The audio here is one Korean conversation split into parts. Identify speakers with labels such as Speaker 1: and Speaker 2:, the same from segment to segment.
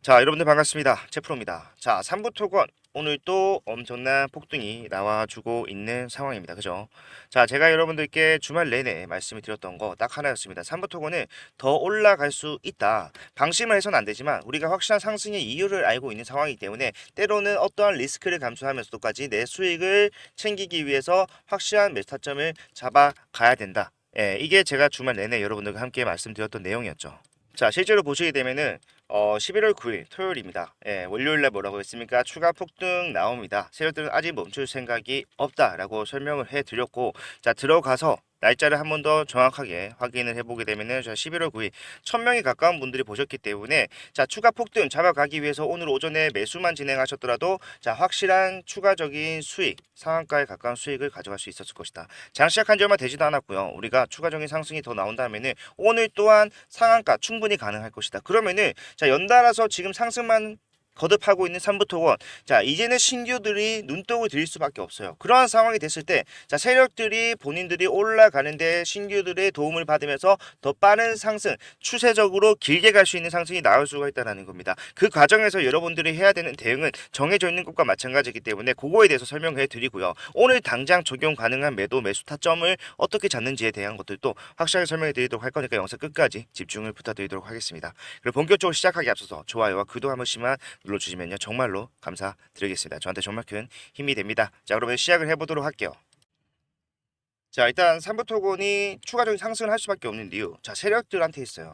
Speaker 1: 자, 여러분들 반갑습니다. 채프로입니다. 자, 3부 토건 오늘 또 엄청난 폭등이 나와주고 있는 상황입니다. 그죠? 자, 제가 여러분들께 주말 내내 말씀을 드렸던 거 딱 하나였습니다. 3부 토건은 더 올라갈 수 있다. 방심을 해서는 안 되지만 우리가 확실한 상승의 이유를 알고 있는 상황이기 때문에 때로는 어떠한 리스크를 감수하면서도까지 내 수익을 챙기기 위해서 확실한 매수 타점을 잡아가야 된다. 예, 이게 제가 주말 내내 여러분들과 함께 말씀드렸던 내용이었죠. 자, 실제로 보시게 되면은 11월 9일 토요일입니다. 예, 월요일날 뭐라고 했습니까? 추가 폭등 나옵니다. 세력들은 아직 멈출 생각이 없다라고 설명을 해드렸고, 자, 들어가서 날짜를 한 번 더 정확하게 확인을 해보게 되면은 11월 9일 1000명이 가까운 분들이 보셨기 때문에 자, 추가 폭등 잡아가기 위해서 오늘 오전에 매수만 진행하셨더라도 자, 확실한 추가적인 수익, 상한가에 가까운 수익을 가져갈 수 있었을 것이다. 장 시작한 지 얼마 되지도 않았고요. 우리가 추가적인 상승이 더 나온다면은 오늘 또한 상한가 충분히 가능할 것이다. 그러면은 자, 연달아서 지금 상승만 거듭하고 있는 삼부토건, 자, 이제는 신규들이 눈독을 들일 수밖에 없어요. 그러한 상황이 됐을 때 자, 세력들이 본인들이 올라가는데 신규들의 도움을 받으면서 더 빠른 상승, 추세적으로 길게 갈 수 있는 상승이 나올 수가 있다는 겁니다. 그 과정에서 여러분들이 해야 되는 대응은 정해져 있는 것과 마찬가지이기 때문에 그거에 대해서 설명해 드리고요. 오늘 당장 적용 가능한 매수 타점을 어떻게 잡는지에 대한 것들도 확실하게 설명해 드리도록 할 거니까 영상 끝까지 집중을 부탁드리도록 하겠습니다. 그리고 본격적으로 시작하기 앞서서 좋아요와 구독 한 번씩만 눌러주시면요, 정말로 감사드리겠습니다. 저한테 정말 큰 힘이 됩니다. 자, 그러면 시작을 해보도록 할게요. 자, 일단 3부 토건이 추가적인 상승을 할 수밖에 없는 이유, 자, 세력들한테 있어요.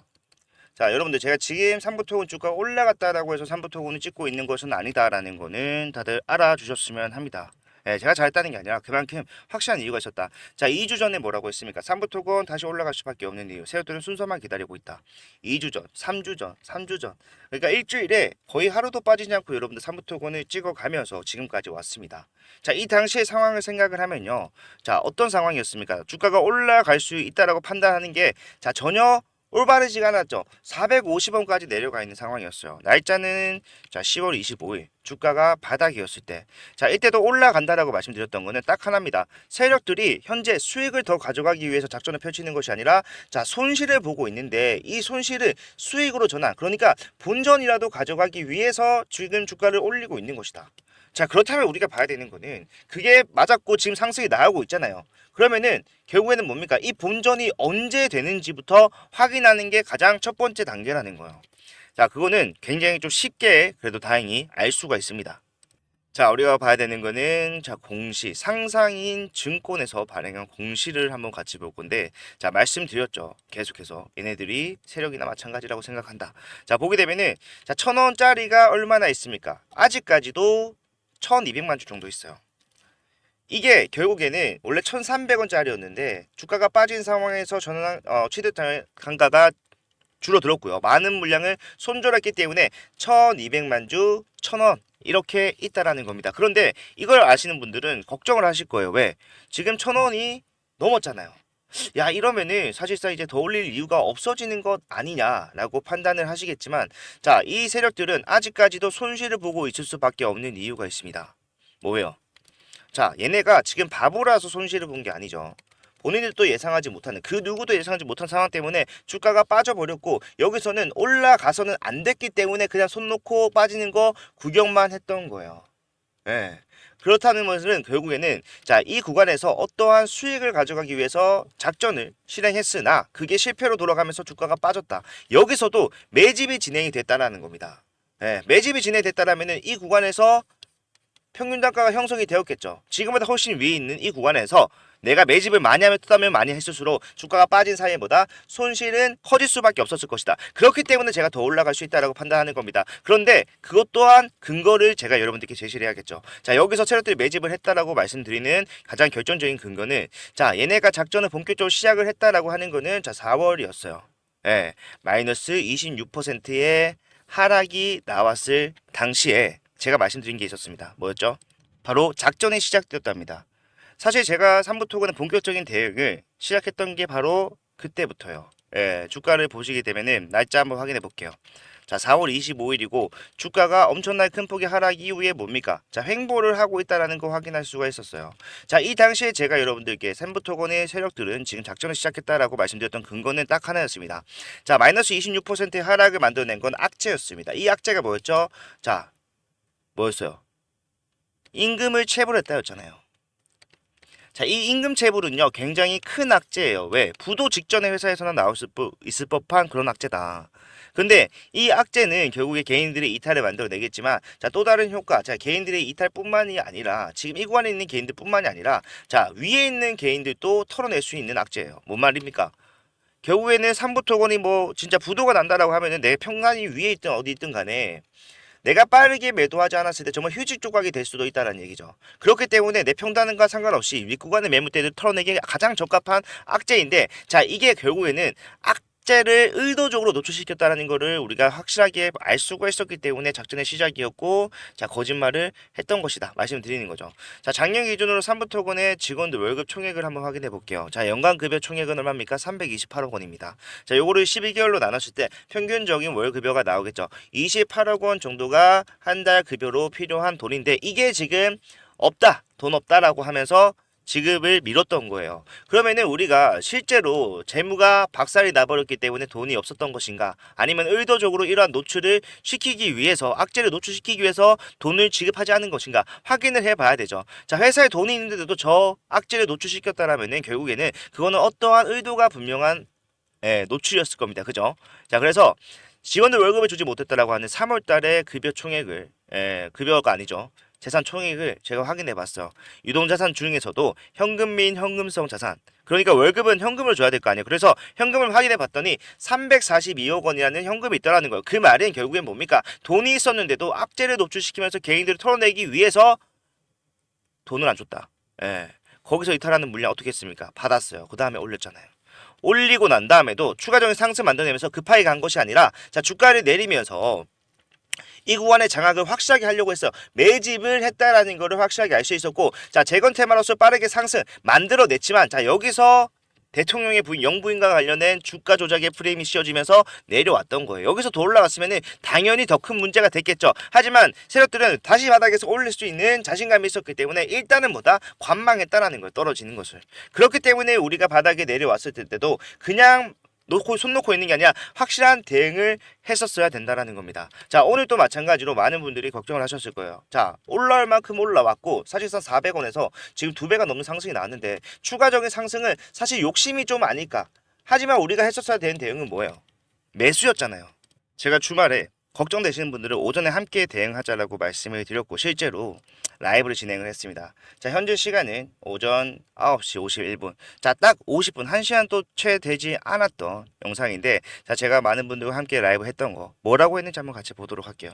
Speaker 1: 자, 여러분들 제가 지금 3부 토건 주가 올라갔다라고 해서 3부 토건을 찍고 있는 것은 아니다라는 거는 다들 알아주셨으면 합니다. 예, 제가 잘했다는 게 아니라 그만큼 확실한 이유가 있었다. 자, 2주 전에 뭐라고 했습니까? 3부 토건 다시 올라갈 수밖에 없는 이유. 세력들은 순서만 기다리고 있다. 2주 전, 3주 전, 3주 전. 그러니까 일주일에 거의 하루도 빠지지 않고 여러분들 3부 토건을 찍어가면서 지금까지 왔습니다. 자, 이 당시의 상황을 생각을 하면요. 자, 어떤 상황이었습니까? 주가가 올라갈 수 있다라고 판단하는 게 자, 전혀 올바르지가 않았죠. 450원까지 내려가 있는 상황이었어요. 날짜는 자, 10월 25일 주가가 바닥이었을 때, 자, 이때도 올라간다라고 말씀드렸던 거는 딱 하나입니다. 세력들이 현재 수익을 더 가져가기 위해서 작전을 펼치는 것이 아니라 자, 손실을 보고 있는데 이 손실을 수익으로 전환, 그러니까 본전이라도 가져가기 위해서 지금 주가를 올리고 있는 것이다. 자, 그렇다면 우리가 봐야 되는 거는 그게 맞았고 지금 상승이 나오고 있잖아요. 그러면은 결국에는 뭡니까? 이 본전이 언제 되는지부터 확인하는 게 가장 첫 번째 단계라는 거예요. 자, 그거는 굉장히 좀 쉽게 그래도 다행히 알 수가 있습니다. 자, 우리가 봐야 되는 거는 자, 공시, 상상인 증권에서 발행한 공시를 한번 같이 볼 건데, 자, 말씀드렸죠. 계속해서 얘네들이 세력이나 마찬가지라고 생각한다. 자, 보게 되면은 자, 1,000원짜리가 얼마나 있습니까? 아직까지도 1,200만 주 정도 있어요. 이게 결국에는 원래 1,300원짜리였는데 주가가 빠진 상황에서 취득 단가가 줄어들었고요. 많은 물량을 손절했기 때문에 1,200만 주 1,000원 이렇게 있다라는 겁니다. 그런데 이걸 아시는 분들은 걱정을 하실 거예요. 왜? 지금 1,000원이 넘었잖아요. 야, 이러면은 사실상 이제 더 올릴 이유가 없어지는 것 아니냐라고 판단을 하시겠지만, 자, 이 세력들은 아직까지도 손실을 보고 있을 수밖에 없는 이유가 있습니다. 뭐예요? 자, 얘네가 지금 바보라서 손실을 본 게 아니죠. 본인들도 예상하지 못하는, 그 누구도 예상하지 못한 상황 때문에 주가가 빠져버렸고, 여기서는 올라가서는 안 됐기 때문에 그냥 손 놓고 빠지는 거 구경만 했던 거예요. 예. 그렇다는 것은 결국에는 자, 이 구간에서 어떠한 수익을 가져가기 위해서 작전을 실행했으나 그게 실패로 돌아가면서 주가가 빠졌다. 여기서도 매집이 진행이 됐다라는 겁니다. 예, 매집이 진행됐다라면은 이 구간에서 평균 단가가 형성이 되었겠죠. 지금보다 훨씬 위에 있는 이 구간에서 내가 매집을 많이 하면 뜯으면 많이 했을수록 주가가 빠진 사이보다 손실은 커질 수밖에 없었을 것이다. 그렇기 때문에 제가 더 올라갈 수 있다라고 판단하는 겁니다. 그런데 그것 또한 근거를 제가 여러분들께 제시를 해야겠죠. 자, 여기서 체력들이 매집을 했다라고 말씀드리는 가장 결정적인 근거는 자, 얘네가 작전을 본격적으로 시작을 했다라고 하는 거는 자, 4월이었어요. 예, 마이너스 26%의 하락이 나왔을 당시에 제가 말씀드린 게 있었습니다. 뭐였죠? 바로 작전이 시작되었답니다. 사실 제가 3부 토건의 본격적인 대응을 시작했던 게 바로 그때부터요. 주가를 보시게 되면은 날짜 한번 확인해 볼게요. 자, 4월 25일이고 주가가 엄청나게 큰 폭의 하락 이후에 뭡니까? 자, 횡보를 하고 있다라는 거 확인할 수가 있었어요. 자, 이 당시에 제가 여러분들께 샘부토건의 세력들은 지금 작전을 시작했다라고 말씀드렸던 근거는 딱 하나였습니다. 자, 마이너스 26%의 하락을 만들어낸 건 악재였습니다. 이 악재가 뭐였죠? 자, 뭐였어요? 임금을 체불했다였잖아요. 자, 이 임금 체불은요 굉장히 큰 악재예요. 왜? 부도 직전의 회사에서는 나올 수 있을 법한 그런 악재다. 근데 이 악재는 결국에 개인들의 이탈을 만들어내겠지만, 자, 또 다른 효과, 자, 개인들의 이탈뿐만이 아니라 지금 이 구간에 있는 개인들뿐만이 아니라 자, 위에 있는 개인들도 털어낼 수 있는 악재예요. 뭔 말입니까? 결국에는 삼부토건이 뭐 진짜 부도가 난다라고 하면은 내 평간이 위에 있든 어디 있든 간에 내가 빠르게 매도하지 않았을 때 정말 휴지 조각이 될 수도 있다는 얘기죠. 그렇기 때문에 내 평단과 상관없이 윗구간의 매물대를 털어내기 가장 적합한 악재인데, 자, 이게 결국에는 악재를 의도적으로 노출시켰다는 거를 우리가 확실하게 알 수가 있었기 때문에 작전의 시작이었고, 자, 거짓말을 했던 것이다 말씀드리는 거죠. 자, 작년 기준으로 삼부토건의 직원들 월급 총액을 한번 확인해 볼게요. 자, 연간 급여 총액은 얼마입니까? 328억 원입니다. 자, 요거를 12개월로 나눴을 때 평균적인 월 급여가 나오겠죠. 28억 원 정도가 한 달 급여로 필요한 돈인데, 이게 지금 없다, 돈 없다라고 하면서 지급을 미뤘던 거예요. 그러면은 우리가 실제로 재무가 박살이 나버렸기 때문에 돈이 없었던 것인가, 아니면 의도적으로 이러한 노출을 시키기 위해서, 악재를 노출시키기 위해서 돈을 지급하지 않은 것인가 확인을 해봐야 되죠. 자, 회사에 돈이 있는데도 저 악재를 노출시켰다라면은 결국에는 그거는 어떠한 의도가 분명한 노출이었을 겁니다. 그죠? 자, 그래서 직원들 월급을 주지 못했다라고 하는 3월 달에 급여 총액을, 급여가 아니죠, 재산 총액을 제가 확인해 봤어요. 유동자산 중에서도 현금 및 현금성 자산, 그러니까 월급은 현금을 줘야 될 거 아니에요. 그래서 현금을 확인해 봤더니 342억 원이라는 현금이 있더라는 거예요. 그 말은 결국엔 뭡니까? 돈이 있었는데도 악재를 노출시키면서 개인들을 털어내기 위해서 돈을 안 줬다. 거기서 이탈하는 물량 어떻게 했습니까? 받았어요. 그 다음에 올렸잖아요. 올리고 난 다음에도 추가적인 상승 만들어내면서 급하게 간 것이 아니라, 자, 주가를 내리면서 이 구간의 장악을 확실하게 하려고 했어요. 매집을 했다라는 거를 확실하게 알 수 있었고, 자, 재건 테마로서 빠르게 상승 만들어냈지만, 자, 여기서 대통령의 부인 영부인과 관련된 주가 조작의 프레임이 씌워지면서 내려왔던 거예요. 여기서 더 올라갔으면 당연히 더 큰 문제가 됐겠죠. 하지만 세력들은 다시 바닥에서 올릴 수 있는 자신감이 있었기 때문에 일단은 뭐다? 관망했다라는 거예요. 떨어지는 것을. 그렇기 때문에 우리가 바닥에 내려왔을 때도 그냥 손 놓고 있는 게 아니라 확실한 대응을 했었어야 된다라는 겁니다. 자, 오늘 또 마찬가지로 많은 분들이 걱정을 하셨을 거예요. 자, 올라올 만큼 올라왔고 사실상 400원에서 지금 2배가 넘는 상승이 나왔는데 추가적인 상승은 사실 욕심이 좀 아닐까. 하지만 우리가 했었어야 되는 대응은 뭐예요? 매수였잖아요. 제가 주말에 걱정되시는 분들은 오전에 함께 대응하자라고 말씀을 드렸고 실제로 라이브를 진행을 했습니다. 자, 현재 시간은 오전 9시 51분. 자, 딱 50분, 1시간 또 채 되지 않았던 영상인데, 자, 제가 많은 분들과 함께 라이브 했던 거 뭐라고 했는지 한번 같이 보도록 할게요.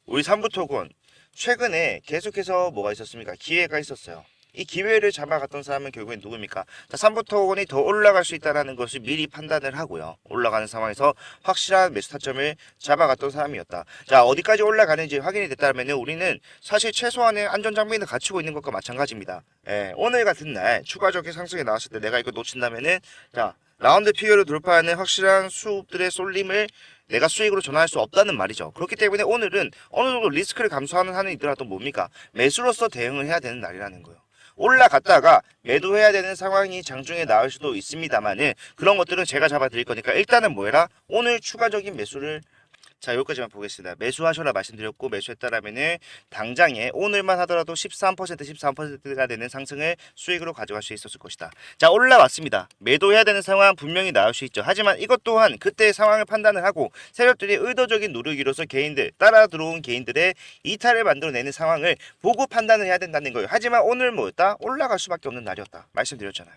Speaker 1: 우리 삼부토건 최근에 계속해서 뭐가 있었습니까? 기회가 있었어요. 이 기회를 잡아갔던 사람은 결국엔 누굽니까? 자, 삼부토건이 더 올라갈 수 있다는 것을 미리 판단을 하고요. 올라가는 상황에서 확실한 매수 타점을 잡아갔던 사람이었다. 자, 어디까지 올라가는지 확인이 됐다면 우리는 사실 최소한의 안전장비는 갖추고 있는 것과 마찬가지입니다. 오늘 같은 날 추가적인 상승이 나왔을 때 내가 이거 놓친다면은, 자, 라운드 피겨를 돌파하는 확실한 수급들의 쏠림을 내가 수익으로 전환할 수 없다는 말이죠. 그렇기 때문에 오늘은 어느 정도 리스크를 감수하는 한은 있더라도 뭡니까? 매수로서 대응을 해야 되는 날이라는 거예요. 올라갔다가 매도해야 되는 상황이 장중에 나올 수도 있습니다만은 그런 것들은 제가 잡아 드릴 거니까 일단은 뭐해라? 오늘 추가적인 매수를, 자, 여기까지만 보겠습니다. 매수하셔라 말씀드렸고, 매수했다라면은 당장에 오늘만 하더라도 13%가 되는 상승을 수익으로 가져갈 수 있었을 것이다. 자, 올라왔습니다. 매도해야 되는 상황 분명히 나올 수 있죠. 하지만 이것 또한 그때의 상황을 판단을 하고 세력들이 의도적인 누르기로서 개인들, 따라 들어온 개인들의 이탈을 만들어내는 상황을 보고 판단을 해야 된다는 거예요. 하지만 오늘 뭐였다? 올라갈 수밖에 없는 날이었다 말씀드렸잖아요.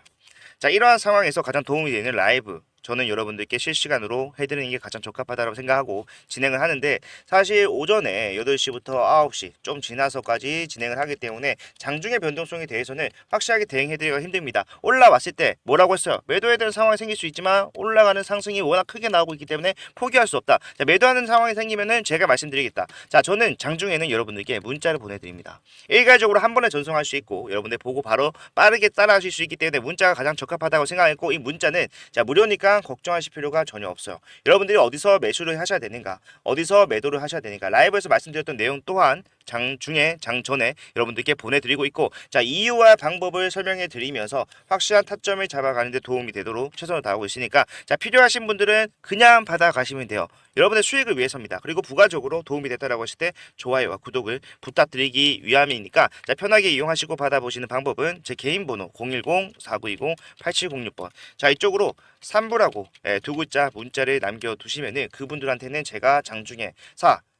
Speaker 1: 자, 이러한 상황에서 가장 도움이 되는 라이브, 저는 여러분들께 실시간으로 해드리는 게 가장 적합하다고 생각하고 진행을 하는데, 사실 오전에 8시부터 9시 좀 지나서까지 진행을 하기 때문에 장중의 변동성에 대해서는 확실하게 대응해드리기가 힘듭니다. 올라왔을 때 뭐라고 했어요? 매도해야 되는 상황이 생길 수 있지만 올라가는 상승이 워낙 크게 나오고 있기 때문에 포기할 수 없다. 자, 매도하는 상황이 생기면은 제가 말씀드리겠다. 자, 저는 장중에는 여러분들께 문자를 보내드립니다. 일괄적으로 한 번에 전송할 수 있고 여러분들 보고 바로 빠르게 따라하실 수 있기 때문에 문자가 가장 적합하다고 생각했고, 이 문자는 자, 무료니까 시간 걱정하실 필요가 전혀 없어요. 여러분들이 어디서 매수를 하셔야 되는가, 어디서 매도를 하셔야 되는가, 라이브에서 말씀드렸던 내용 또한 장 중에 장 전에 여러분들께 보내드리고 있고, 자, 이유와 방법을 설명해 드리면서 확실한 타점을 잡아가는 데 도움이 되도록 최선을 다하고 있으니까, 자, 필요하신 분들은 그냥 받아가시면 돼요. 여러분의 수익을 위해서입니다. 그리고 부가적으로 도움이 됐다라고 하실 때 좋아요와 구독을 부탁드리기 위함이니까, 자, 편하게 이용하시고 받아보시는 방법은 제 개인 번호 010-4920-8706번, 자, 이쪽으로 3부라고 두 글자 문자를 남겨두시면은 그분들한테는 제가 장중에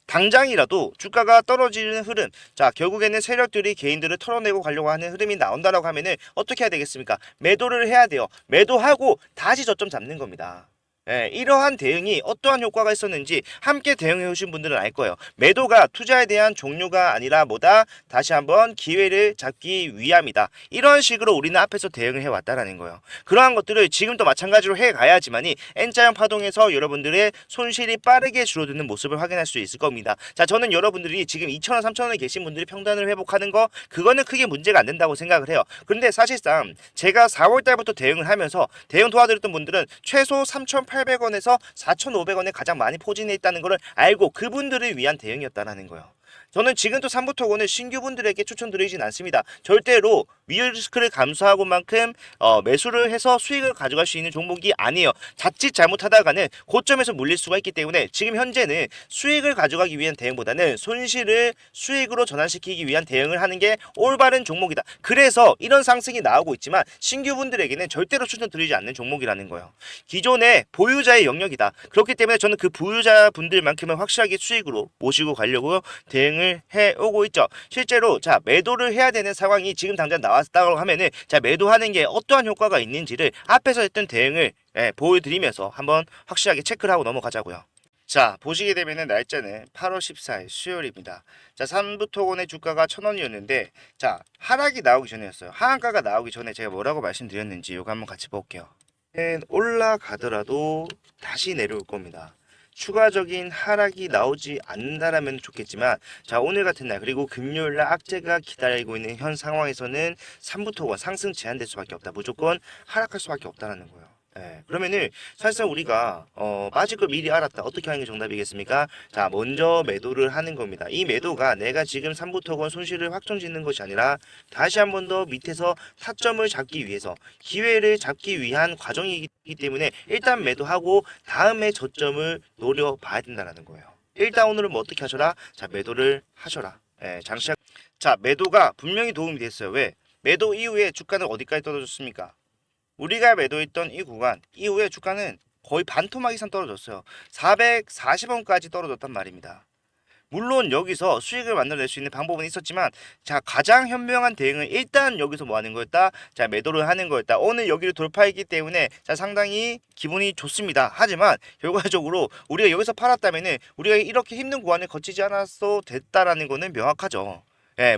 Speaker 1: 당장이라도 주가가 떨어지는 흐름, 자, 결국에는 세력들이 개인들을 털어내고 가려고 하는 흐름이 나온다라고 하면은 어떻게 해야 되겠습니까? 매도를 해야 돼요. 매도하고 다시 저점 잡는 겁니다. 이러한 대응이 어떠한 효과가 있었는지 함께 대응해 오신 분들은 알 거예요. 매도가 투자에 대한 종류가 아니라 뭐다? 다시 한번 기회를 잡기 위함이다. 이런 식으로 우리는 앞에서 대응을 해왔다라는 거예요. 그러한 것들을 지금도 마찬가지로 해가야지만이 N자형 파동에서 여러분들의 손실이 빠르게 줄어드는 모습을 확인할 수 있을 겁니다. 자, 저는 여러분들이 지금 2,000원, 3,000원에 계신 분들이 평단을 회복하는 거, 그거는 크게 문제가 안 된다고 생각을 해요. 그런데 사실상 제가 4월 달부터 대응을 하면서 대응 도와드렸던 분들은 최소 3,800원에서 4,500원에 가장 많이 포진해 있다는 것을 알고 그분들을 위한 대응이었다는 거예요. 저는 지금도 삼부토건을 신규분들에게 추천드리진 않습니다. 절대로 위리스크를 감수하고 만큼 매수를 해서 수익을 가져갈 수 있는 종목이 아니에요. 자칫 잘못하다가는 고점에서 물릴 수가 있기 때문에 지금 현재는 수익을 가져가기 위한 대응보다는 손실을 수익으로 전환시키기 위한 대응을 하는 게 올바른 종목이다. 그래서 이런 상승이 나오고 있지만 신규분들에게는 절대로 추천드리지 않는 종목이라는 거예요. 기존의 보유자의 영역이다. 그렇기 때문에 저는 그 보유자분들만큼은 확실하게 수익으로 모시고 가려고 대응을 해오고 있죠. 실제로 자, 매도를 해야 되는 상황이 지금 당장 나왔다고 하면은 자, 매도하는 게 어떠한 효과가 있는지를 앞에서 했던 대응을 보여드리면서 한번 확실하게 체크를 하고 넘어가자고요. 자, 보시게 되면은 날짜는 8월 14일 수요일입니다. 자, 삼부토건의 주가가 1,000원이었는데 자, 하락이 나오기 전이었어요. 하한가가 나오기 전에 제가 뭐라고 말씀드렸는지 이거 한번 같이 볼게요. 올라가더라도 다시 내려올 겁니다. 추가적인 하락이 나오지 않는다라면 좋겠지만, 자, 오늘 같은 날 그리고 금요일날 악재가 기다리고 있는 현 상황에서는 3부토건 상승 제한될 수밖에 없다. 무조건 하락할 수밖에 없다라는 거예요. 그러면은 사실상 우리가 빠질 걸 미리 알았다. 어떻게 하는 게 정답이겠습니까? 자, 먼저 매도를 하는 겁니다. 이 매도가 내가 지금 3부토건 손실을 확정짓는 것이 아니라 다시 한 번 더 밑에서 타점을 잡기 위해서 기회를 잡기 위한 과정이기 때문에 일단 매도하고 다음에 저점을 노려봐야 된다는 거예요. 일단 오늘은 뭐 어떻게 하셔라? 자, 매도를 하셔라. 장시작. 자, 매도가 분명히 도움이 됐어요. 왜? 매도 이후에 주가는 어디까지 떨어졌습니까? 우리가 매도했던 이 구간 이후에 주가는 거의 반토막 이상 떨어졌어요. 440원까지 떨어졌단 말입니다. 물론 여기서 수익을 만들어낼 수 있는 방법은 있었지만, 자, 가장 현명한 대응은 일단 여기서 뭐 하는 거였다? 자, 매도를 하는 거였다. 오늘 여기를 돌파했기 때문에 자, 상당히 기분이 좋습니다. 하지만 결과적으로 우리가 여기서 팔았다면은 우리가 이렇게 힘든 구간을 거치지 않았어 됐다라는 거는 명확하죠.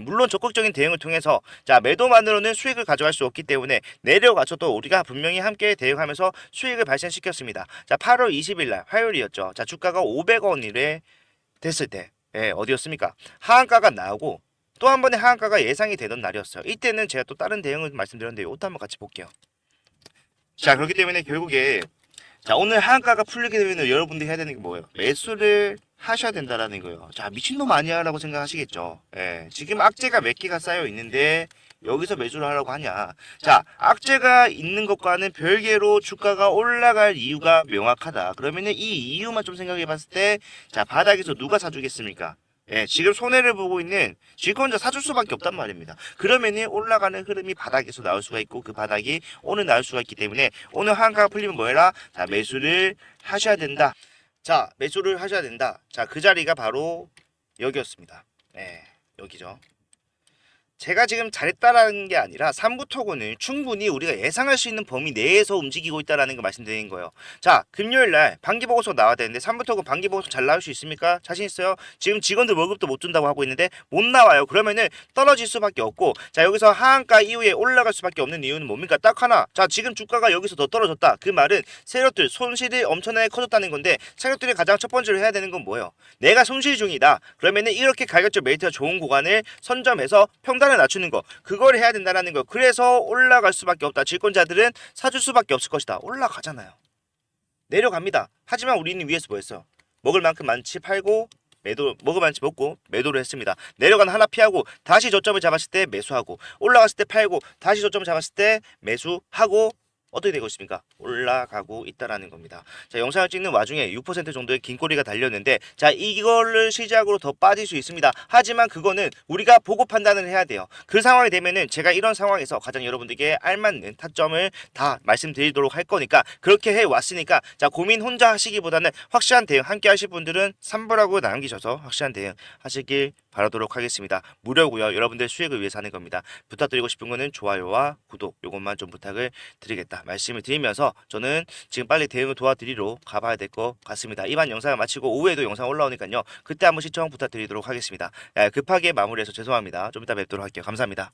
Speaker 1: 물론 적극적인 대응을 통해서 자, 매도만으로는 수익을 가져갈 수 없기 때문에 내려가서도 우리가 분명히 함께 대응하면서 수익을 발생시켰습니다. 자, 8월 20일 날 화요일이었죠. 자, 주가가 500원이래 됐을 때 어디였습니까? 하한가가 나오고 또 한 번의 하한가가 예상이 되던 날이었어요. 이때는 제가 또 다른 대응을 말씀드렸는데 이것도 한번 같이 볼게요. 자, 그렇기 때문에 결국에 자, 오늘 하한가가 풀리게 되면 여러분들이 해야 되는 게 뭐예요? 매수를 하셔야 된다라는 거예요. 자, 미친놈 아니야 라고 생각하시겠죠. 지금 악재가 몇 개가 쌓여 있는데 여기서 매수를 하라고 하냐. 자, 악재가 있는 것과는 별개로 주가가 올라갈 이유가 명확하다. 그러면은 이 이유만 좀 생각해 봤을 때 자, 바닥에서 누가 사주겠습니까? 지금 손해를 보고 있는 주식권자 사줄 수밖에 없단 말입니다. 그러면은 올라가는 흐름이 바닥에서 나올 수가 있고 그 바닥이 오늘 나올 수가 있기 때문에 오늘 한가가 풀리면 뭐 해라? 자, 매수를 하셔야 된다. 자, 매수를 하셔야 된다. 자, 그 자리가 바로 여기였습니다. 여기죠. 제가 지금 잘했다라는 게 아니라 삼부토건을 충분히 우리가 예상할 수 있는 범위 내에서 움직이고 있다라는 거 말씀드리는 거예요. 자, 금요일날 반기보고서 나와야 되는데 삼부토건 반기보고서 잘 나올 수 있습니까? 자신 있어요? 지금 직원들 월급도 못 준다고 하고 있는데 못 나와요. 그러면은 떨어질 수밖에 없고, 자, 여기서 하한가 이후에 올라갈 수밖에 없는 이유는 뭡니까? 딱 하나. 자, 지금 주가가 여기서 더 떨어졌다. 그 말은 세력들 손실이 엄청나게 커졌다는 건데, 세력들이 가장 첫 번째로 해야 되는 건 뭐예요? 내가 손실 중이다. 그러면은 이렇게 가격적 메리트가 좋은 구간을 선점해서 평단을 낮추는 거, 그걸 해야 된다는 거. 그래서 올라갈 수밖에 없다. 질권자들은 사줄 수밖에 없을 것이다. 올라가잖아요. 내려갑니다. 하지만 우리는 위에서 뭐 했어? 먹을 만큼 많지 팔고 먹을 만치 먹고 매도를 했습니다. 내려간 하나 피하고 다시 저점을 잡았을 때 매수하고 올라갔을 때 팔고 다시 저점을 잡았을 때 매수하고 어떻게 되고 있습니까? 올라가고 있다라는 겁니다. 자, 영상을 찍는 와중에 6% 정도의 긴 꼬리가 달렸는데 자, 이거를 시작으로 더 빠질 수 있습니다. 하지만 그거는 우리가 보고 판단을 해야 돼요. 그 상황이 되면은 제가 이런 상황에서 가장 여러분들께 알맞는 타점을 다 말씀드리도록 할 거니까 그렇게 해 왔으니까 자, 고민 혼자 하시기보다는 확실한 대응 함께 하실 분들은 3부라고 남기셔서 확실한 대응 하시길 바라도록 하겠습니다. 무료고요. 여러분들 수익을 위해서 하는 겁니다. 부탁드리고 싶은 거는 좋아요와 구독 요것만 좀 부탁을 드리겠다 말씀을 드리면서 저는 지금 빨리 대응을 도와드리러 가봐야 될 것 같습니다. 이번 영상을 마치고 오후에도 영상 올라오니까요. 그때 한번 시청 부탁드리도록 하겠습니다. 급하게 마무리해서 죄송합니다. 좀 이따 뵙도록 할게요. 감사합니다.